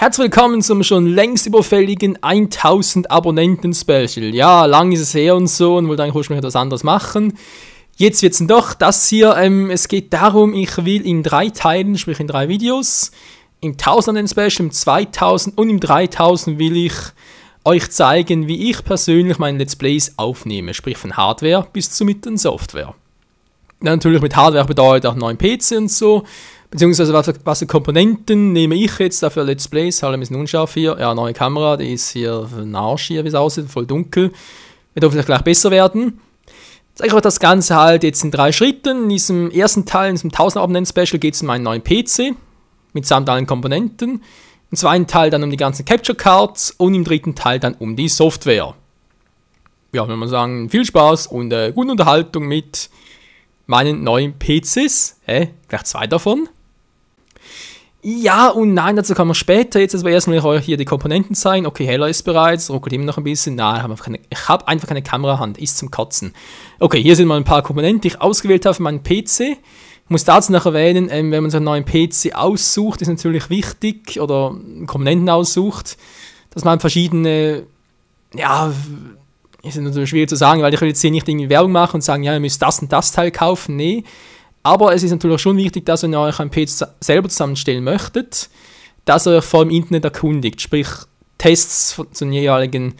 Herzlich willkommen zum schon längst überfälligen 1000 Abonnenten-Special. Ja, lang ist es her und so und wollte eigentlich ursprünglich etwas anderes machen. Jetzt wird es doch das hier. Es geht darum, ich will in 3 Teilen, sprich in 3 Videos, im 1000er-Special, im 2000 und im 3000 will ich euch zeigen, wie ich persönlich meine Let's Plays aufnehme, sprich von Hardware bis zu mit der Software. Ja, natürlich mit Hardware bedeutet auch neuen PC und so, beziehungsweise was für Komponenten nehme ich jetzt dafür Let's Plays, halt ein bisschen unscharf hier, ja, neue Kamera, die ist hier für den Arsch hier, wie es aussieht, voll dunkel, wird hoffentlich gleich besser werden. Ich zeige euch das Ganze halt jetzt in 3 Schritten. In diesem ersten Teil, in diesem 1000 Abonnenten-Special geht es um meinen neuen PC, mitsamt allen Komponenten. Im zweiten Teil dann um die ganzen Capture Cards und im dritten Teil dann um die Software. Ja, wenn man sagen, viel Spaß und gute Unterhaltung mit meinen neuen PCs. Gleich 2 davon. Ja und nein, dazu kommen wir später. Jetzt aber erstmal euch hier die Komponenten zeigen. Okay, heller ist bereits, ruckelt immer noch ein bisschen. Nein, ich habe einfach keine Kamerahand, ist zum Kotzen. Okay, hier sind mal ein paar Komponenten, die ich ausgewählt habe für meinen PC. Ich muss dazu noch erwähnen, wenn man so einen neuen PC aussucht, ist natürlich wichtig, oder Komponenten aussucht, dass man verschiedene, ja, ist natürlich schwierig zu sagen, weil ich will jetzt hier nicht irgendwie Werbung machen und sagen, ja, ihr müsst das und das Teil kaufen, nee. Aber es ist natürlich schon wichtig, dass wenn ihr euch einen PC selber zusammenstellen möchtet, dass ihr euch vor dem Internet erkundigt, sprich Tests zu den jeweiligen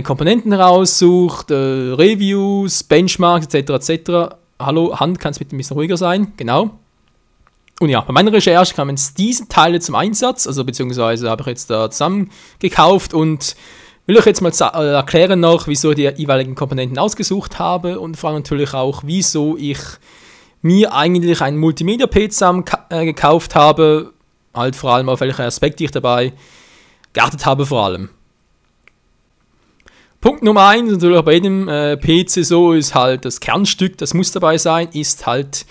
Komponenten heraussucht, Reviews, Benchmarks etc. etc. Hallo, Hand, kann es bitte ein bisschen ruhiger sein? Genau. Und ja, bei meiner Recherche kamen jetzt diese Teile zum Einsatz, also beziehungsweise habe ich jetzt da zusammen gekauft und will euch jetzt mal erklären noch, wieso ich die jeweiligen Komponenten ausgesucht habe und vor allem natürlich auch, wieso ich mir eigentlich einen Multimedia-PC gekauft habe, halt vor allem auf welche Aspekte ich dabei geachtet habe vor allem. Punkt Nummer 1, natürlich auch bei jedem PC so, ist halt das Kernstück, das muss dabei sein, ist halt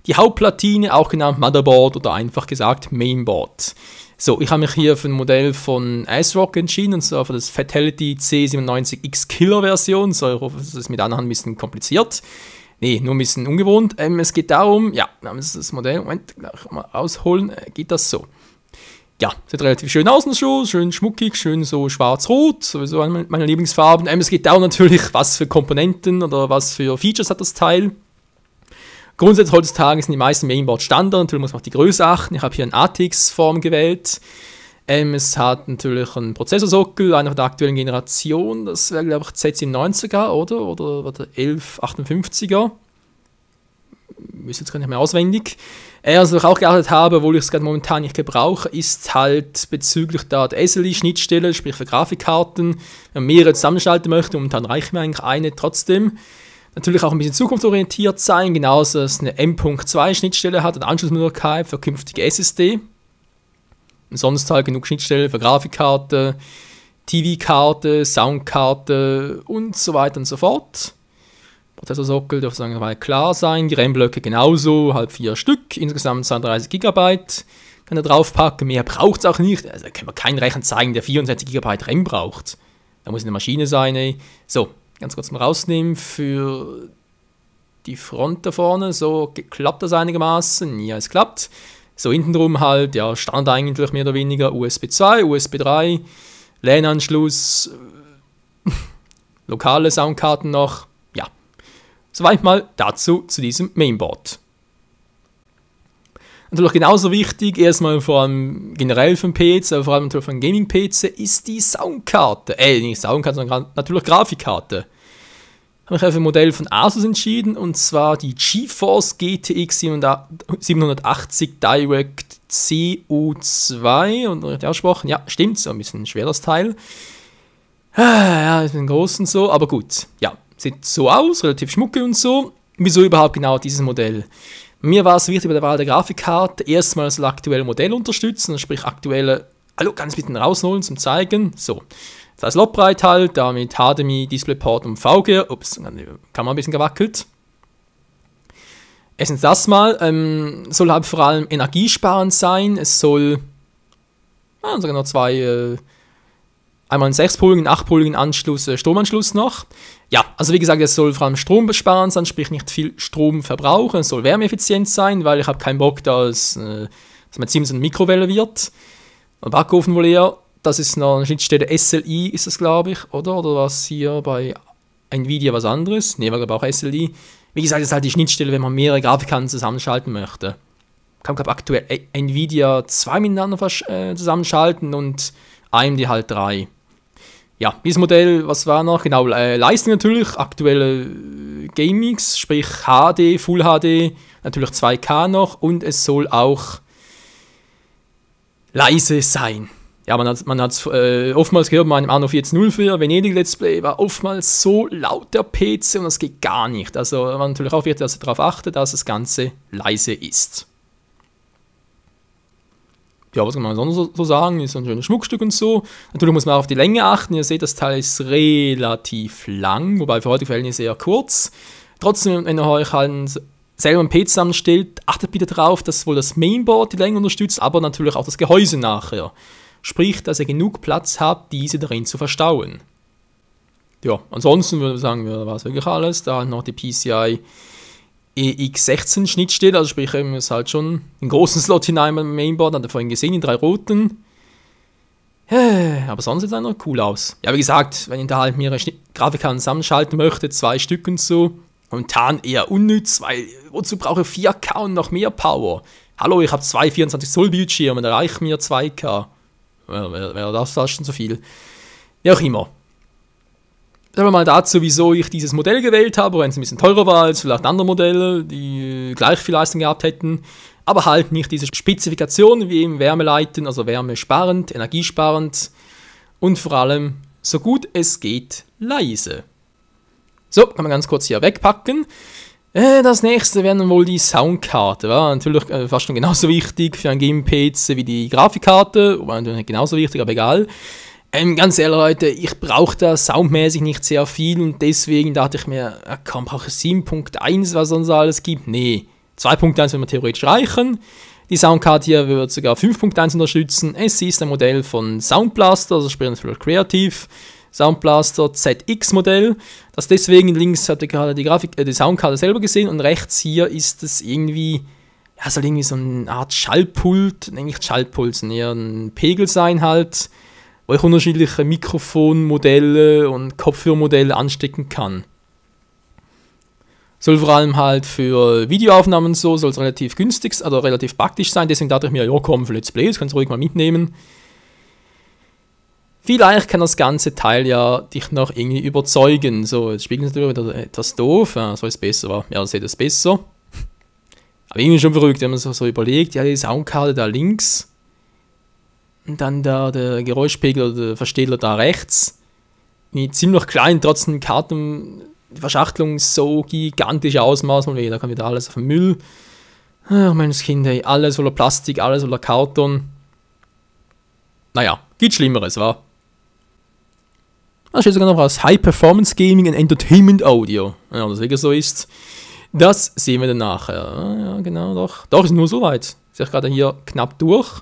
die Hauptplatine, auch genannt Motherboard oder einfach gesagt Mainboard. So, ich habe mich hier für ein Modell von ASRock entschieden, und zwar für das Fatality C97X Killer Version. So, ich hoffe, das ist mit anderen ein bisschen kompliziert. Nee, nur ein bisschen ungewohnt. Es geht darum, ja, das Modell, Moment, gleich mal rausholen, geht das so. Ja, sieht relativ schön aus, schön schmuckig, schön so schwarz-rot, sowieso eine meiner Lieblingsfarben. Es geht darum natürlich, was für Komponenten oder was für Features hat das Teil. Grundsätzlich heutzutage sind die meisten Mainboard Standard, natürlich muss man auf die Größe achten. Ich habe hier eine ATX-Form gewählt. Es hat natürlich einen Prozessorsockel, einer der aktuellen Generation, das wäre glaube ich Z97er, oder 1158er. Wüsste jetzt gar nicht mehr auswendig. Was ich auch geachtet habe, obwohl ich es gerade momentan nicht gebrauche, ist halt bezüglich der SLI-Schnittstelle, sprich für Grafikkarten, wenn man mehrere zusammenschalten möchte, momentan reicht mir eigentlich eine trotzdem. Natürlich auch ein bisschen zukunftsorientiert sein, genauso dass es eine M.2-Schnittstelle hat, eine Anschlussmöglichkeit für künftige SSD. Und sonst halt genug Schnittstellen für Grafikkarte, TV-Karte, Soundkarte und so weiter und so fort. Prozessorsockel dürfte sagen, klar sein, die RAM-Blöcke genauso, halt 4 Stück, insgesamt 32 GB. Kann er draufpacken, mehr braucht es auch nicht. Also kann man keinen Rechner zeigen, der 24 GB RAM braucht. Da muss eine Maschine sein, ey. So, ganz kurz mal rausnehmen für die Front da vorne. So, klappt das einigermaßen? Ja, es klappt. So, hinten drum halt, ja, Standard eigentlich mehr oder weniger, USB 2, USB 3, LAN-Anschluss, lokale Soundkarten noch. Soweit mal dazu zu diesem Mainboard. Natürlich genauso wichtig, erstmal vor allem generell für den PC, aber vor allem natürlich für einen Gaming-PC, ist die Soundkarte. Nicht Soundkarte, sondern natürlich Grafikkarte. Ich habe mich für ein Modell von Asus entschieden, und zwar die GeForce GTX 780 Direct CU2. Und richtig ausgesprochen, ja, stimmt, so ein bisschen schwer das Teil. Ja, ist ein bisschen groß und so, aber gut, ja. Sieht so aus, relativ schmuckig und so. Wieso überhaupt genau dieses Modell? Mir war es wichtig bei der Wahl der Grafikkarte, erstmal das aktuelle Modell unterstützen, sprich aktuelle, ganz bisschen rausholen zum Zeigen. So, das heißt Lobbreit halt, damit HDMI, DisplayPort und VGA. Ups, kann man ein bisschen gewackelt. Erstens das mal, soll halt vor allem energiesparend sein. Es soll sogar noch 2 einmal einen 6-poligen, 8-poligen Anschluss, Stromanschluss noch. Ja, also wie gesagt, es soll vor allem stromsparend sein, sprich nicht viel Strom verbrauchen. Es soll wärmeeffizient sein, weil ich habe keinen Bock, dass mein Zimmer so eine Mikrowelle wird. Backofen wohl eher. Das ist noch eine Schnittstelle SLI, ist das, glaube ich, oder? Oder was hier bei Nvidia was anderes? Ne, war glaube ich auch SLI. Wie gesagt, das ist halt die Schnittstelle, wenn man mehrere Grafikkarten zusammenschalten möchte. Kann, glaube ich, aktuell Nvidia 2 miteinander zusammenschalten und AMD halt 3. Ja, dieses Modell, was war noch? Genau, Leistung natürlich, aktuelle Gamings, sprich HD, Full HD, natürlich 2K noch und es soll auch leise sein. Ja, man hat oftmals gehört, bei meinem Anno 1404 Venedig Let's Play war oftmals so laut der PC und das geht gar nicht. Also man natürlich auch wird darauf achten, dass das Ganze leise ist. Ja, was kann man sonst so sagen? Ist ein schönes Schmuckstück und so. Natürlich muss man auch auf die Länge achten. Ihr seht, das Teil ist relativ lang, wobei für heutige Verhältnisse eher kurz. Trotzdem, wenn ihr euch halt selber einen PC zusammenstellt, achtet bitte darauf, dass wohl das Mainboard die Länge unterstützt, aber natürlich auch das Gehäuse nachher. Sprich, dass ihr genug Platz habt, diese darin zu verstauen. Ja, ansonsten würde ich sagen, war es wirklich alles. Da noch die PCI EX16 Schnittstelle, also sprich, ist halt schon einen großen Slot hinein beim Mainboard, hat ihr vorhin gesehen, in 3 roten. Aber sonst sieht es noch cool aus. Ja, wie gesagt, wenn ihr da halt mehrere Grafikkarten zusammenschalten möchtet, 2 Stück und so, momentan eher unnütz, weil wozu brauche ich 4K und noch mehr Power? Hallo, ich habe 2 24 Zoll Bildschirme, da reicht mir 2K. Wäre das fast schon so viel. Wie auch immer. Sagen wir mal dazu, wieso ich dieses Modell gewählt habe, wenn es ein bisschen teurer war als vielleicht andere Modelle, die gleich viel Leistung gehabt hätten, aber halt nicht diese Spezifikation wie im Wärmeleiten, also wärmesparend, energiesparend und vor allem so gut es geht leise. So, kann man ganz kurz hier wegpacken. Das nächste wäre dann wohl die Soundkarte. Ja, natürlich fast schon genauso wichtig für ein Game-PC wie die Grafikkarte, wobei natürlich nicht genauso wichtig, aber egal. Ganz ehrlich, Leute, ich brauche da soundmäßig nicht sehr viel und deswegen dachte ich mir, komm, brauche ich 7.1, was sonst alles gibt? Nee, 2.1 will man theoretisch reichen. Die Soundkarte hier wird sogar 5.1 unterstützen. Es ist ein Modell von Sound Blaster, also sprich natürlich Creative. Sound Blaster ZX Modell. Das deswegen links habt ihr gerade die Soundkarte selber gesehen und rechts hier ist es irgendwie, ja, soll irgendwie so eine Art Schallpult, nicht Schallpult, sondern eher ein Pegel sein halt, wo ich unterschiedliche Mikrofonmodelle und Kopfhörermodelle anstecken kann. Soll vor allem halt für Videoaufnahmen so, soll es relativ günstig, also relativ praktisch sein, deswegen dachte ich mir, ja komm, für Let's Play, das kannst du ruhig mal mitnehmen. Vielleicht kann das ganze Teil ja dich noch irgendwie überzeugen. So, jetzt spielt es natürlich wieder etwas doof. Ja, so ist es besser, war. Ja, seht es besser. Aber irgendwie schon verrückt, wenn man sich so überlegt, ja, die Soundkarte da links. Und dann da der Geräuschpegel oder der Verstärker da rechts. Ziemlich klein, trotzdem Karten, die Verschachtelung so gigantisch Ausmaß, da kann wieder alles auf den Müll. Ach, meines Kind, ey, alles voller Plastik, alles voller Karton. Naja, geht Schlimmeres, wa? Da steht sogar noch was High Performance Gaming and Entertainment Audio. Ja, das wirklich so ist. Das sehen wir dann nachher. Ja, genau, doch. Doch, ist nur so weit. Sehe ich gerade hier knapp durch.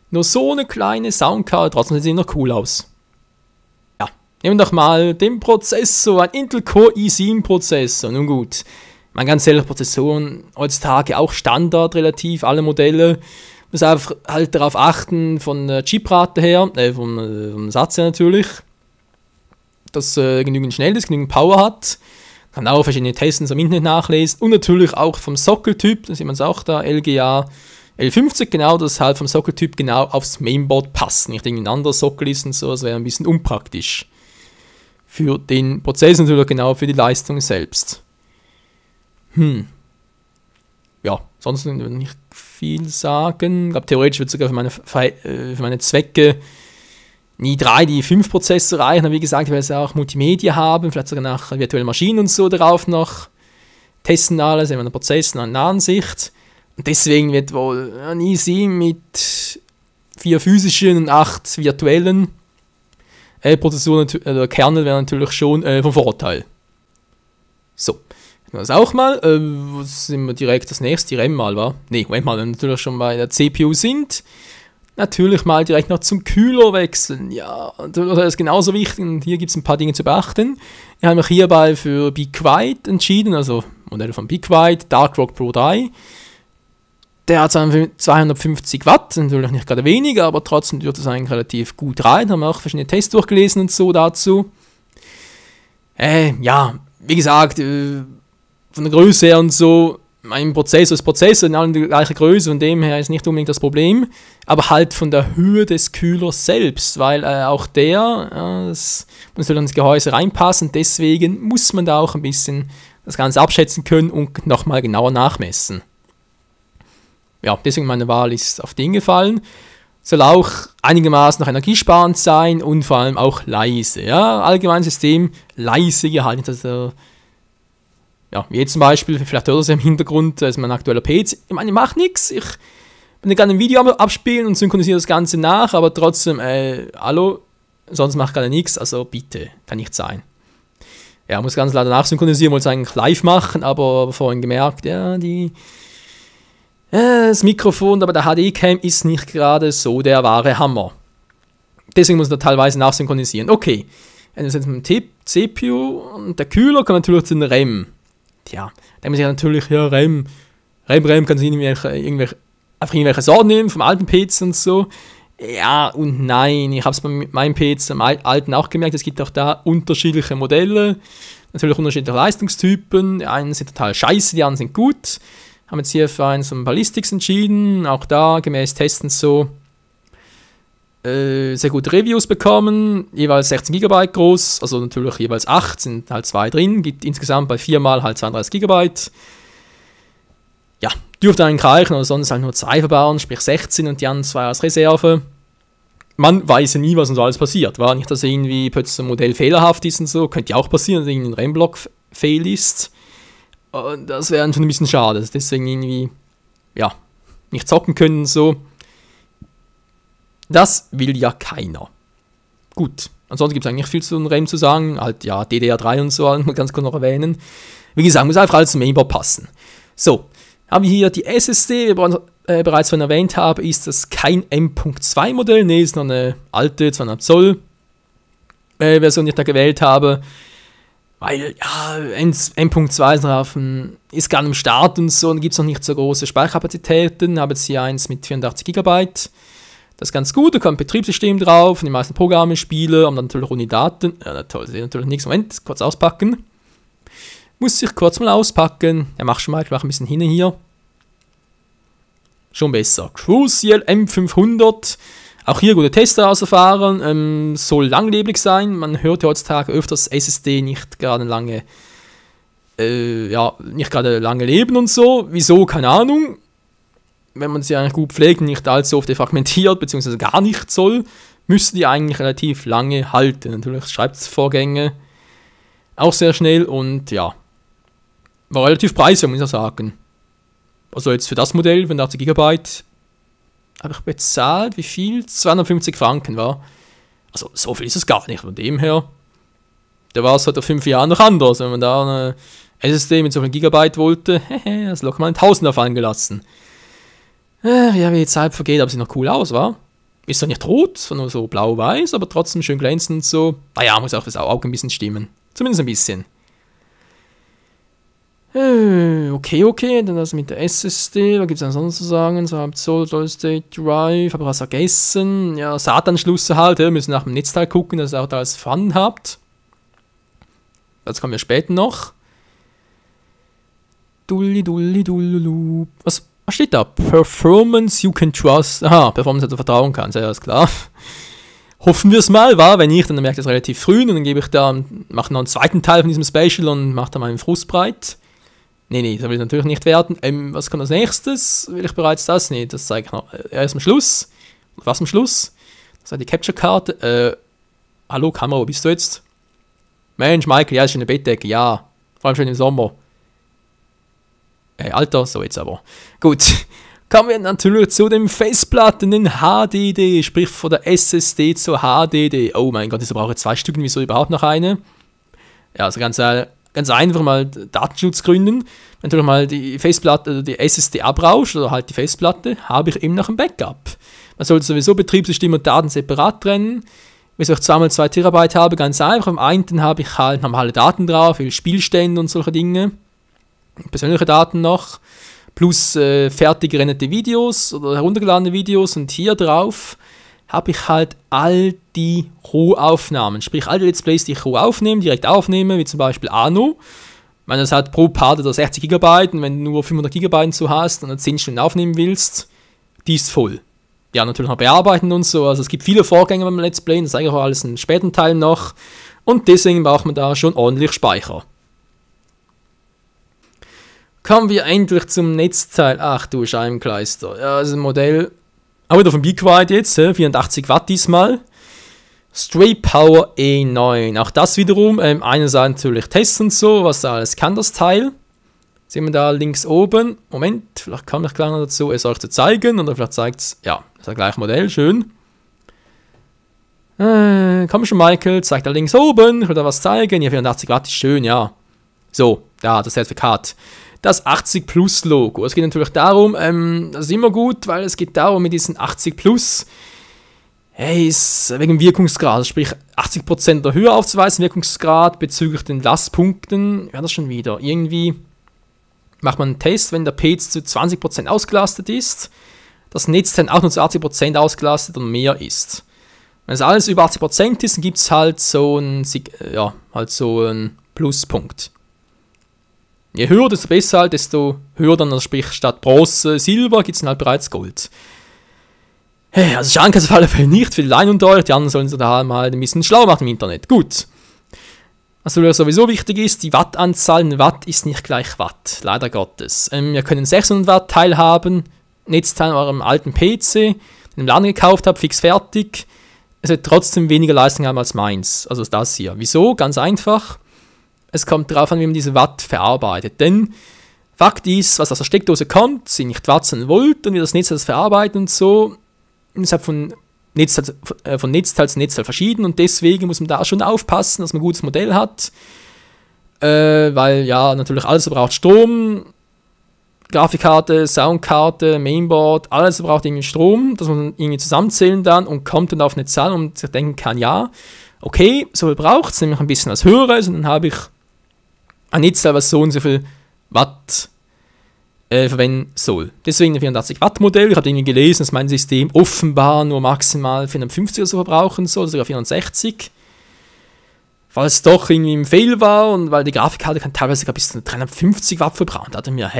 Nur so eine kleine Soundkarte, trotzdem sieht sie noch cool aus. Ja, nehmen wir doch mal den Prozessor, ein Intel Core i7 Prozessor. Nun gut, man ganz ehrlich, Prozessoren heutzutage auch Standard relativ, alle Modelle. Muss einfach halt darauf achten, von der Chiprate her, vom Satz her natürlich, dass genügend schnell ist, genügend Power hat. Kann auch verschiedene Tests im Internet nachlesen. Und natürlich auch vom Sockeltyp, da sieht man es auch da, LGA L50, genau, das halt vom Sockeltyp genau aufs Mainboard passt. Nicht irgendein anderer Sockel ist und so, das wäre ein bisschen unpraktisch. Für den Prozess natürlich genau für die Leistung selbst. Ja, sonst nicht viel sagen. Ich glaube, theoretisch wird es sogar für meine Zwecke nie 3, die 5 Prozesse reichen. Aber wie gesagt, weil sie auch Multimedia haben, vielleicht sogar nach virtuellen Maschinen und so darauf noch testen alles, in einer Prozess in einer Ansicht. Und deswegen wird wohl ein i7 mit 4 physischen und 8 virtuellen Prozessoren, Kernel wäre natürlich schon vom Vorteil. So. Das auch mal, sind wir direkt das nächste, die RAM mal, war? Ne, Moment mal, wenn wir natürlich schon bei der CPU sind, natürlich mal direkt noch zum Kühler wechseln. Ja, das ist genauso wichtig und hier gibt es ein paar Dinge zu beachten. Wir haben mich hierbei für Be Quiet entschieden, also Modell von Be Quiet, Dark Rock Pro 3. Der hat 250 Watt, natürlich nicht gerade weniger, aber trotzdem dürfte es eigentlich relativ gut rein. Haben wir auch verschiedene Tests durchgelesen und so dazu. Ja, wie gesagt, von der Größe her und so, mein Prozessor ist Prozessor, in allen die gleiche Größe, von dem her ist nicht unbedingt das Problem, aber halt von der Höhe des Kühlers selbst, weil auch das muss halt ins Gehäuse reinpassen, deswegen muss man da auch ein bisschen das Ganze abschätzen können und nochmal genauer nachmessen. Ja, deswegen meine Wahl ist auf den gefallen. Soll auch einigermaßen noch energiesparend sein und vor allem auch leise. Ja, allgemein System leise gehalten. Also, ja, wie jetzt zum Beispiel, vielleicht hört ihr es im Hintergrund, das ist mein aktueller PC. Ich meine, ich mache nichts. Ich bin gerne ein Video abspielen und synchronisiere das Ganze nach, aber trotzdem, hallo, sonst mache ich gerade nichts, also bitte, kann nicht sein. Ja, muss ganz leider nachsynchronisieren, wollte es eigentlich live machen, aber vorhin gemerkt, ja, das Mikrofon, aber der HD-Cam ist nicht gerade so der wahre Hammer. Deswegen muss er teilweise nachsynchronisieren. Okay, das ist mit dem CPU und der Kühler kommt natürlich zu den RAM. Tja, da muss ich natürlich, ja, RAM kann sich irgendwelche Sorten nehmen, vom alten PC und so. Ja und nein, ich habe es bei meinem PC, am alten auch gemerkt, es gibt auch da unterschiedliche Modelle, natürlich unterschiedliche Leistungstypen. Die einen sind total scheiße, die anderen sind gut. Haben jetzt hier für eins von Ballistics entschieden, auch da gemäß Testen so sehr gute Reviews bekommen, jeweils 16 GB groß, also natürlich jeweils 8, sind halt 2 drin, gibt insgesamt bei 4 mal halt 32 GB. Ja, dürfte eigentlich reichen, oder sonst halt nur 2 verbauen, sprich 16 und die anderen 2 als Reserve. Man weiß ja nie, was uns alles passiert, war nicht, dass irgendwie plötzlich ein Modell fehlerhaft ist und so, könnte ja auch passieren, dass irgendwie ein RAM-Block fail ist. Und das wäre schon ein bisschen schade, deswegen irgendwie, ja, nicht zocken können und so. Das will ja keiner. Gut, ansonsten gibt es eigentlich viel zu einem RAM zu sagen, halt ja, DDR3 und so, ganz kurz noch erwähnen. Wie gesagt, muss einfach alles zum Mainboard passen. So, haben wir hier die SSD, wie ich bereits vorhin erwähnt habe, ist das kein M.2 Modell, nee, ist noch eine alte 2,5 Zoll Version, die ich da gewählt habe. Weil, ja, M.2 ist gerade im Start und so, und gibt es noch nicht so große Speicherkapazitäten. Habe jetzt hier eins mit 84 GB. Das ist ganz gut, da kommt ein Betriebssystem drauf, die meisten Programme, Spiele, und dann natürlich ohne Daten. Ja, toll, sehe natürlich nichts. Moment, kurz auspacken. Muss ich kurz mal auspacken. Ja, mach schon mal, ich mache ein bisschen hin hier. Schon besser. Crucial M500. Auch hier gute Tester auserfahren, soll langlebig sein. Man hört ja heutzutage öfters SSD nicht gerade lange leben und so. Wieso? Keine Ahnung. Wenn man sie eigentlich gut pflegt und nicht allzu oft defragmentiert, beziehungsweise gar nicht soll, müssten die eigentlich relativ lange halten. Natürlich Schreibvorgänge auch sehr schnell und ja, war relativ preiswert, muss ich sagen. Also jetzt für das Modell, 85 GB, habe ich bezahlt, wie viel? 250 Franken war. Also so viel ist es gar nicht, von dem her. Da war es halt vor 5 Jahren noch anders, wenn man da eine SSD mit so viel Gigabyte wollte, das locker mal einen Tausender fallen gelassen. Ja, wie die Zeit vergeht, aber sieht noch cool aus, wa? Ist doch nicht rot, sondern so blau-weiß, aber trotzdem schön glänzend und so. Naja, muss auch das Auge ein bisschen stimmen. Zumindest ein bisschen. Okay, dann das mit der SSD, was gibt es denn sonst zu sagen? So, Solid State Drive, habe ich was vergessen. Ja, SATA-Anschlüsse halt, wir müssen nach dem Netzteil gucken, dass ihr auch da alles vorhanden habt. Das kommen wir später noch. Was steht da? Performance you can trust. Aha, Performance, dass du vertrauen kannst, ja, ist klar. Hoffen wir es mal, war. Wenn nicht, dann merkt ihr es relativ früh und dann mache noch einen zweiten Teil von diesem Special und mache dann meinen Frust breit. Nee, das will ich natürlich nicht werden. Was kommt als nächstes? Will ich bereits das? Nee, das zeige ich noch erst am Schluss. Was am Schluss? Das ist die Capture-Karte. Hallo Kamera, wo bist du jetzt? Mensch, Michael, ja, ist schon eine Bettdecke, ja. Vor allem schon im Sommer. Alter, so jetzt aber. Gut. Kommen wir natürlich zu den Festplatten, den HDD, sprich von der SSD zur HDD. Oh mein Gott, ich brauche 2 Stück, wieso überhaupt noch eine? Ja, also ganz einfach mal Datenschutzgründen. Wenn du mal die Festplatte, die SSD abrauscht oder halt die Festplatte, habe ich eben noch ein Backup. Man sollte sowieso Betriebssystem und Daten separat trennen. Wenn ich 2x2 Terabyte habe, ganz einfach. Am einen habe ich halt normale Daten drauf, viele Spielstände und solche Dinge. Persönliche Daten noch. plus fertig gerenderte Videos oder heruntergeladene Videos, und hier drauf habe ich halt all die Rohaufnahmen, sprich all die Let's Plays, die ich roh aufnehme, direkt aufnehme, wie zum Beispiel Anno. Ich meine, das hat pro Part oder 60 GB, und wenn du nur 500 GB so hast und dann 10 Stunden aufnehmen willst, die ist voll. Ja, natürlich noch bearbeiten und so, also es gibt viele Vorgänge beim Let's Play, das ist eigentlich auch alles in späten Teilen noch, und deswegen braucht man da schon ordentlich Speicher. Kommen wir endlich zum Netzteil. Ach du Scheibenkleister. Ja, das ist ein Modell, auch wieder von Be Quiet jetzt, 84 Watt diesmal. Stray Power E9. Auch das wiederum, einerseits natürlich Tests und so, was da alles kann, das Teil. Sehen wir da links oben. Moment, vielleicht komme ich gleich noch dazu, es euch zu zeigen, oder vielleicht zeigt es, ja, das ist das gleiche Modell, schön. Komm schon, Michael, zeig da links oben, ich will da was zeigen. Ja, 84 Watt ist schön, ja. So, da, das Zertifikat. Das 80 Plus Logo. Es geht natürlich darum, das ist immer gut, weil es geht darum, mit diesen 80 Plus, hey, ist wegen Wirkungsgrad, also sprich 80% oder höher aufzuweisen, Wirkungsgrad bezüglich den Lastpunkten, ja, das schon wieder. Irgendwie macht man einen Test, wenn der PC zu 20% ausgelastet ist, das Netzteil auch nur zu 80% ausgelastet und mehr ist. Wenn es alles über 80% ist, dann gibt es halt so einen Pluspunkt. Je höher, desto besser halt, desto höher dann, also sprich statt Bronze, Silber, gibt es dann halt bereits Gold. Hey, also schauen kann es auf alle Fälle nicht für die Laien und euch, die anderen sollen sich da halt ein bisschen schlau machen im Internet. Gut. Was sowieso wichtig ist, die Wattanzahl, ein Watt ist nicht gleich Watt, leider Gottes. Wir können 600 Watt Teil haben, Netzteil in eurem alten PC, den ihr im Laden gekauft habt, fix fertig. Es wird trotzdem weniger Leistung haben als meins, also das hier. Wieso? Ganz einfach. Es kommt darauf an, wie man diese Watt verarbeitet. Denn Fakt ist, was aus der Steckdose kommt, sind nicht Watt, sondern Volt, und wie das Netzteil das verarbeitet und so, ist halt von Netzteil zu Netzteil verschieden, und deswegen muss man da schon aufpassen, dass man ein gutes Modell hat. Weil ja, natürlich alles braucht Strom, Grafikkarte, Soundkarte, Mainboard, alles braucht irgendwie Strom, dass man irgendwie zusammenzählen dann und kommt dann auf eine Zahl und sich denken kann, ja, okay, so viel braucht es, nämlich ein bisschen was Höheres, und dann habe ich ein Netzteil, was so und so viel Watt verwenden soll. Deswegen ein 84 Watt Modell. Ich habe irgendwie gelesen, dass mein System offenbar nur maximal 450 oder so verbrauchen soll, sogar 460. Falls es doch irgendwie im Fail war, und weil die Grafikkarte kann teilweise sogar bis zu 350 Watt verbrauchen. Da dachte ich mir,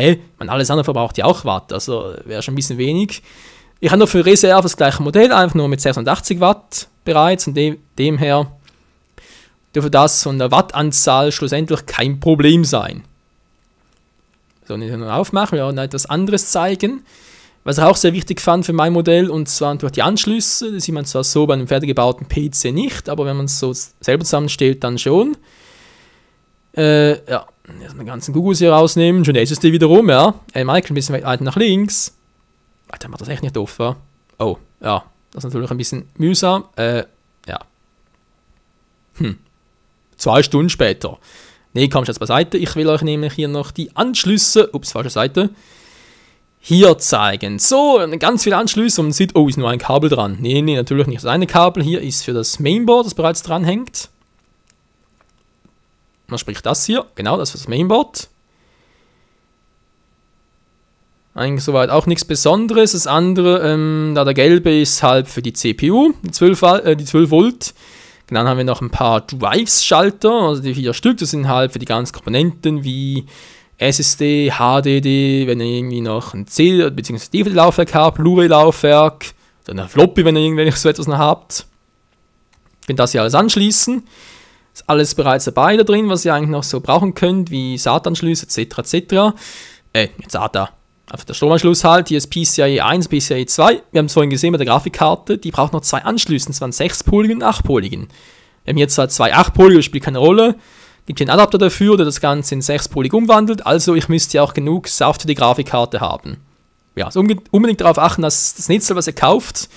alles andere verbraucht ja auch Watt, also wäre schon ein bisschen wenig. Ich habe noch für Reserve das gleiche Modell, einfach nur mit 680 Watt bereits, und dem her dürfte das von der Wattanzahl schlussendlich kein Problem sein. So, nicht nur aufmachen, wir werden etwas anderes zeigen. Was ich auch sehr wichtig fand für mein Modell, und zwar durch die Anschlüsse, das sieht man zwar so bei einem fertig gebauten PC nicht, aber wenn man es so selber zusammenstellt, dann schon. Jetzt mal den ganzen Googles hier rausnehmen, schon SSD wiederum, ja. Michael, ein bisschen weiter nach links. Alter, macht das echt nicht doof, wa? Oh, ja, das ist natürlich ein bisschen mühsam. 2 Stunden später. Ne, komm jetzt beiseite. Ich will euch nämlich hier noch die Anschlüsse, falsche Seite, hier zeigen. So, ganz viele Anschlüsse, und man sieht, ist nur ein Kabel dran. Nee, natürlich nicht. Das eine Kabel hier ist für das Mainboard, das bereits dran hängt. Man spricht das hier, genau, das ist für das Mainboard. Eigentlich soweit auch nichts Besonderes. Das andere, da der gelbe ist halt für die CPU, die 12 Volt. Dann haben wir noch ein paar Drives-Schalter, also die 4 Stück, das sind halt für die ganzen Komponenten wie SSD, HDD, wenn ihr irgendwie noch ein CD- bzw. DVD-Laufwerk habt, Blu-ray-Laufwerk, oder eine Floppy, wenn ihr irgendwelche so etwas noch habt. Ihr könnt das hier alles anschließen. Ist alles bereits dabei da drin, was ihr eigentlich noch so brauchen könnt, wie SATA-Anschlüsse etc. Nicht SATA. Einfach der Stromanschluss halt, hier ist PCIe 1, PCIe 2. Wir haben es vorhin gesehen mit der Grafikkarte, die braucht noch 2 Anschlüsse, und zwar einen 6-poligen und 8-poligen. Wir haben jetzt halt 2 8-polige, spielt keine Rolle. Gibt hier einen Adapter dafür, der das Ganze in 6-polig umwandelt, also ich müsste ja auch genug Saft für die Grafikkarte haben. Ja, also unbedingt darauf achten, dass das Netzteil, was ihr kauft,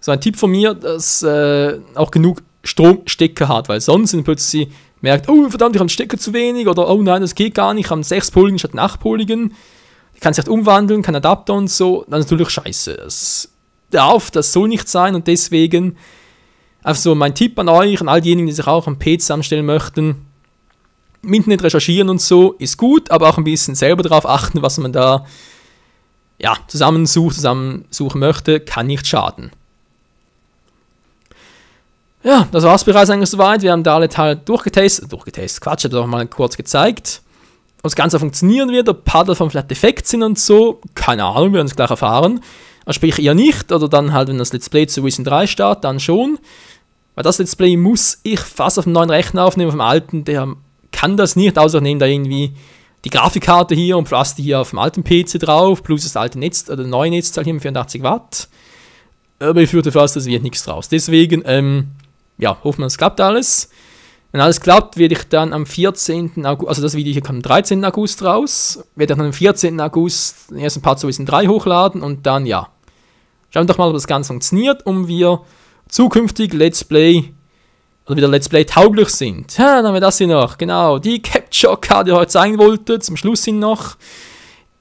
so ein Tipp von mir, dass auch genug Stromstecker hat, weil sonst wenn ihr plötzlich merkt, oh verdammt, ich habe einen Stecker zu wenig, oder oh nein, das geht gar nicht, ich habe einen 6-poligen statt einen 8-poligen. Die kann sich halt umwandeln, kann Adapter und so, dann ist natürlich scheiße. Das soll nicht sein, und deswegen einfach so mein Tipp an euch, an all diejenigen, die sich auch am PC zusammenstellen möchten, im Internet recherchieren und so, ist gut, aber auch ein bisschen selber darauf achten, was man da ja, zusammensuchen möchte, kann nicht schaden. Ja, das war's bereits eigentlich soweit. Wir haben da alle Teile durchgetestet, Quatsch, ich habe doch mal kurz gezeigt. Ob das Ganze funktionieren wird, ob Paddel vom vielleicht defekt sind und so, keine Ahnung, wir werden es gleich erfahren. Also sprich eher nicht, oder dann halt, wenn das Let's Play zu Risen 3 startet, dann schon. Weil das Let's Play muss ich fast auf dem neuen Rechner aufnehmen, auf dem alten, der kann das nicht, außer ich nehme da irgendwie die Grafikkarte hier und pflaster die hier auf dem alten PC drauf, plus das alte Netz, oder neue Netzteil hier mit 84 Watt. Aber ich fürchte fast, das wird nichts draus. Deswegen, ja, hoffen wir, es klappt alles. Wenn alles klappt, werde ich dann am 14. August, also das Video hier kommt am 13. August raus, werde ich dann am 14. August den ersten Part zu Risen 3 hochladen und dann, ja, schauen wir doch mal, ob das Ganze funktioniert, um wir zukünftig Let's Play oder wieder Let's Play tauglich sind. Ja, dann haben wir das hier noch, genau, die Capture Card, die ich heute zeigen wollte, zum Schluss hin noch.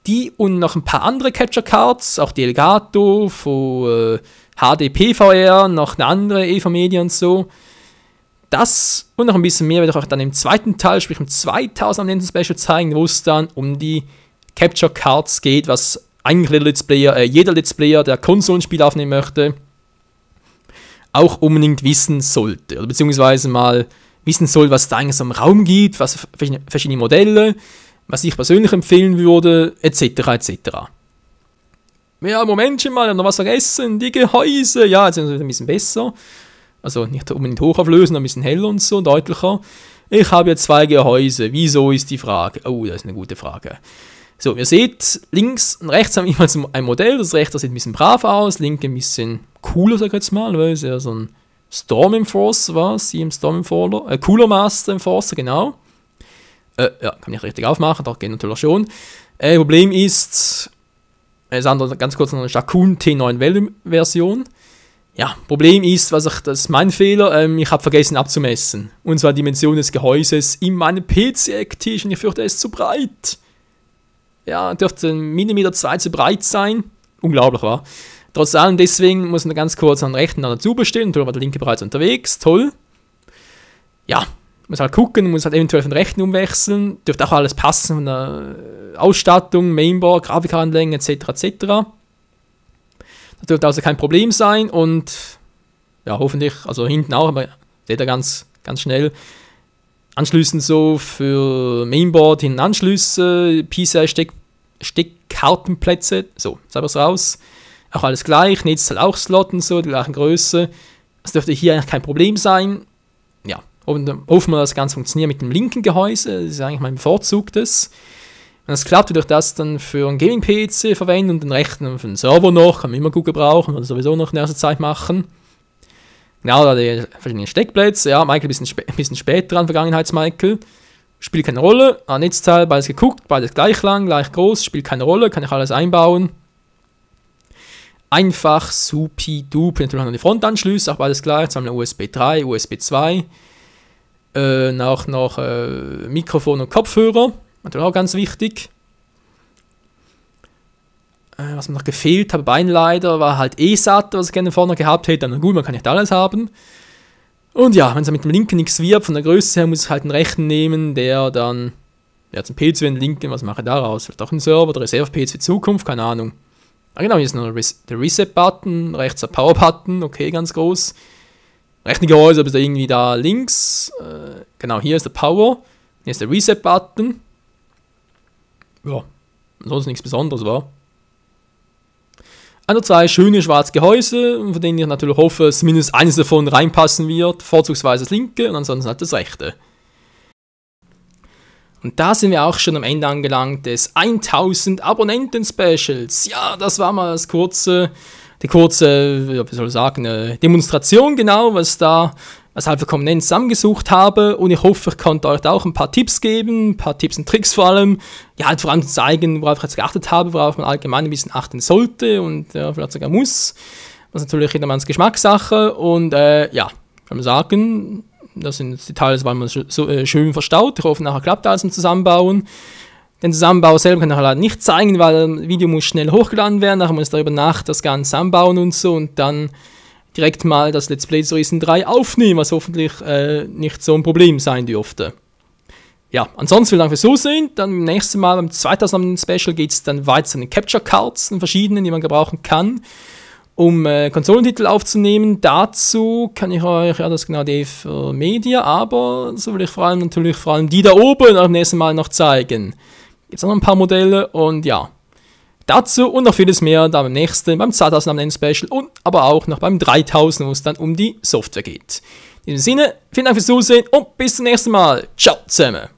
Die und noch ein paar andere Capture Cards, auch die Elgato von HDPVR, noch eine andere EVA Media und so. Das und noch ein bisschen mehr werde ich euch dann im zweiten Teil, sprich im 2000 Abonnenten Special zeigen, wo es dann um die Capture Cards geht, was eigentlich jeder Let's Player, der Konsolenspiele aufnehmen möchte, auch unbedingt wissen sollte. Oder beziehungsweise mal wissen soll, was es da eigentlich so im Raum gibt, was verschiedene Modelle, was ich persönlich empfehlen würde, etc. etc. Ja, Momentchen mal, ich habe noch was vergessen, die Gehäuse, ja, jetzt sind sie ein bisschen besser. Also nicht unbedingt hochauflösend, ein bisschen heller und so, deutlicher. Ich habe jetzt 2 Gehäuse. Wieso ist die Frage? Oh, das ist eine gute Frage. So, ihr seht, links und rechts haben wir jeweils ein Modell. Das rechte sieht ein bisschen brav aus, linke ein bisschen cooler, sag ich jetzt mal, weil es ja so ein Storm Enforcer war, sie im Storm Enforcer, Cooler Master Enforcer, genau. Ja, kann ich richtig aufmachen, doch geht natürlich schon. Problem ist, ganz kurz noch eine Shakun T9 Well-Version. Ja, Problem ist, das ist mein Fehler, ich habe vergessen abzumessen. Und zwar die Dimension des Gehäuses in meinem PC-Ecktisch und ich fürchte, er ist zu breit. Ja, dürfte 1,2 mm zu breit sein. Unglaublich, war. Trotz allem, deswegen muss man ganz kurz an den rechten dazu bestellen. Natürlich war der linke bereits unterwegs, toll. Ja, muss halt gucken, muss halt eventuell von den rechten umwechseln. Dürfte auch alles passen von der Ausstattung, Mainboard, Grafikkartenlänge etc. etc. Das dürfte also kein Problem sein und ja, hoffentlich, also hinten auch, aber seht ihr ganz schnell. Anschlüssen so für Mainboard, hinten Anschlüsse, PCI-Steckkartenplätze, so, jetzt haben wir es raus. Auch alles gleich, Netzteil auch Slot und so, die gleichen Größe. Das dürfte hier eigentlich kein Problem sein. Ja, hoffen wir, das Ganze funktioniert mit dem linken Gehäuse, das ist eigentlich mein bevorzugtes. Wenn das klappt, würde ich das dann für einen Gaming-PC verwenden und den rechten für den Server noch, kann man immer gut gebrauchen oder sowieso noch in der ersten Zeit machen. Genau, da die verschiedenen Steckplätze, ja, Michael ein bisschen später dran, Vergangenheits-Michael. Spielt keine Rolle, Netzteil, beides geguckt, beides gleich lang, gleich groß, spielt keine Rolle, kann ich alles einbauen. Einfach, supi-dupi, natürlich noch die Frontanschlüsse, auch beides gleich, jetzt haben wir USB 3, USB 2. Auch noch Mikrofon und Kopfhörer. Natürlich auch ganz wichtig. Was mir noch gefehlt hat, Beinleiter, war halt eSAT, was ich gerne vorne gehabt hätte. Na gut, man kann nicht alles haben. Und ja, wenn es mit dem linken nichts wird, von der Größe her muss ich halt einen rechten nehmen, der dann, ja, zum PC den linken, was mache ich daraus? Vielleicht auch ein Server, der Reserve-PC für Zukunft, keine Ahnung. Ah genau, hier ist noch der Reset-Button, rechts der Power-Button, okay, ganz groß. Rechten Gehäuse, aber ist da irgendwie da links. Genau, hier ist der Power, hier ist der Reset-Button. Ja, ansonsten nichts Besonderes war. Also 2 schöne schwarze Gehäuse, von denen ich natürlich hoffe, dass zumindest eines davon reinpassen wird, vorzugsweise das linke und ansonsten halt das rechte. Und da sind wir auch schon am Ende angelangt des 1000 Abonnenten-Specials. Ja, das war mal die kurze, wie soll ich sagen, Demonstration genau, weshalb wir Komponenten zusammengesucht habe, und ich hoffe, ich konnte euch da auch ein paar Tipps geben, ein paar Tipps und Tricks vor allem, ja, halt vor allem zu zeigen, worauf ich jetzt geachtet habe, worauf man allgemein ein bisschen achten sollte und vielleicht sogar muss, was natürlich jedermanns Geschmackssache, und ja, kann man sagen, das sind jetzt Details, weil man so schön verstaut. Ich hoffe, nachher klappt alles im Zusammenbauen. Den Zusammenbau selber kann ich leider nicht zeigen, weil das Video muss schnell hochgeladen werden, nachher muss ich darüber Nacht das Ganze zusammenbauen und so und dann direkt mal das Let's Play zu Risen 3 aufnehmen, was hoffentlich nicht so ein Problem sein dürfte. Ja, ansonsten vielen Dank fürs Zusehen. Dann beim nächsten Mal, beim 2000 Special, geht es dann weiter zu den Capture Cards, den verschiedenen, die man gebrauchen kann, um Konsolentitel aufzunehmen. Dazu kann ich euch, ja, das ist genau Dave Media, aber so will ich vor allem die da oben beim nächsten Mal noch zeigen. Gibt es auch noch ein paar Modelle und ja, dazu und noch vieles mehr dann beim nächsten, beim 2000 Special und aber auch noch beim 3000, wo es dann um die Software geht. In diesem Sinne, vielen Dank fürs Zusehen und bis zum nächsten Mal. Ciao zusammen.